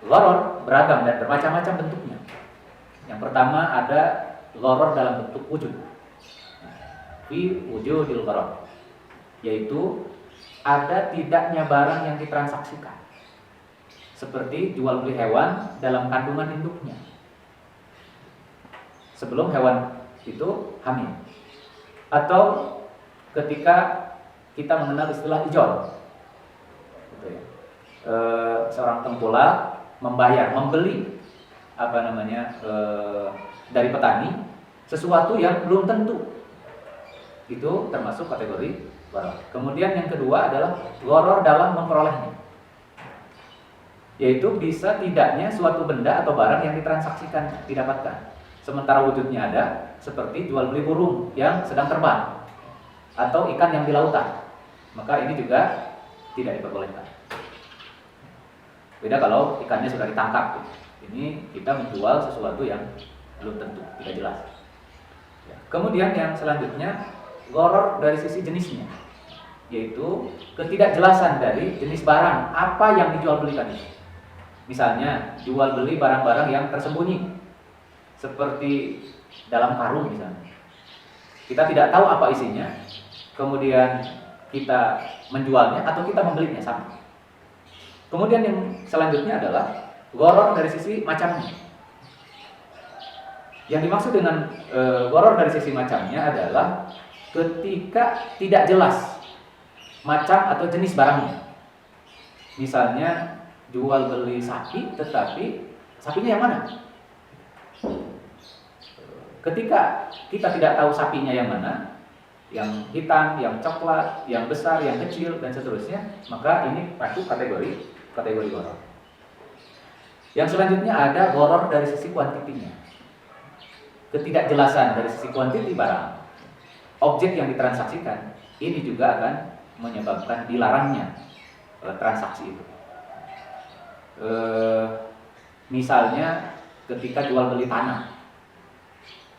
Gharar beragam dan bermacam-macam bentuknya. Yang pertama ada gharar dalam bentuk wujud. Fi wujudil gharar, yaitu ada tidaknya barang yang ditransaksikan. Seperti jual beli hewan dalam kandungan induknya. Sebelum hewan itu hamil. Atau ketika kita mengenal istilah ijol. Gitu ya. Seorang tengkulak membeli dari petani sesuatu yang belum tentu, itu termasuk kategori gharar. Kemudian yang kedua adalah gharar dalam memperolehnya, yaitu bisa tidaknya suatu benda atau barang yang ditransaksikan didapatkan, sementara wujudnya ada, seperti jual beli burung yang sedang terbang atau ikan yang di lautan, maka ini juga tidak diperbolehkan. Beda kalau ikannya sudah ditangkap. Ini kita menjual sesuatu yang belum tentu, tidak jelas. Kemudian yang selanjutnya gharar dari sisi jenisnya, yaitu ketidakjelasan dari jenis barang apa yang dijual belikan itu. Misalnya jual beli barang-barang yang tersembunyi, seperti dalam karung misalnya. Kita tidak tahu apa isinya, kemudian kita menjualnya atau kita membelinya sama. Kemudian yang selanjutnya adalah gharar dari sisi macamnya. Yang dimaksud dengan gharar dari sisi macamnya adalah ketika tidak jelas macam atau jenis barangnya. Misalnya jual beli sapi, tetapi sapinya yang mana? Ketika kita tidak tahu sapinya yang mana, yang hitam, yang coklat, yang besar, yang kecil, dan seterusnya, maka ini masuk kategori gharar. Yang selanjutnya ada gharar dari sisi kuantitinya. Ketidakjelasan dari sisi kuantiti barang, objek yang ditransaksikan, ini juga akan menyebabkan dilarangnya transaksi itu. Misalnya ketika jual beli tanah,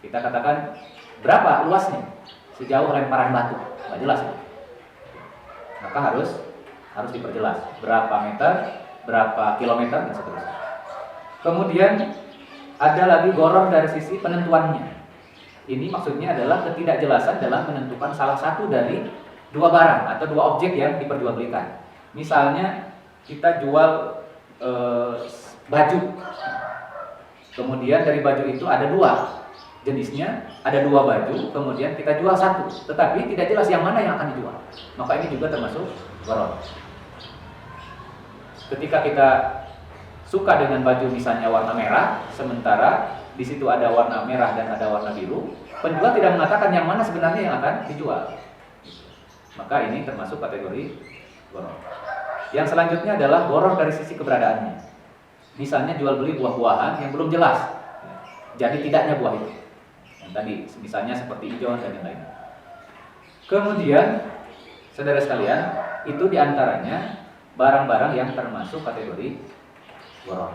kita katakan berapa luasnya sejauh lemparan batu, nggak jelas ya? Maka harus diperjelas berapa meter, berapa kilometer, dan seterusnya. Kemudian ada lagi gharar dari sisi penentuannya. Ini maksudnya adalah ketidakjelasan dalam menentukan salah satu dari dua barang atau dua objek yang diperjualbelikan. Misalnya kita jual baju, kemudian dari baju itu ada dua jenisnya, ada dua baju, kemudian kita jual satu, tetapi tidak jelas yang mana yang akan dijual, maka ini juga termasuk gharar. Ketika kita suka dengan baju misalnya warna merah, sementara di situ ada warna merah dan ada warna biru, penjual tidak mengatakan yang mana sebenarnya yang akan dijual, maka ini termasuk kategori gharar. Yang selanjutnya adalah gharar dari sisi keberadaannya. Misalnya jual beli buah-buahan yang belum jelas jadi tidaknya buah itu, yang tadi misalnya seperti hijau dan yang lain. Kemudian saudara sekalian, itu diantaranya barang-barang yang termasuk kategori gharar.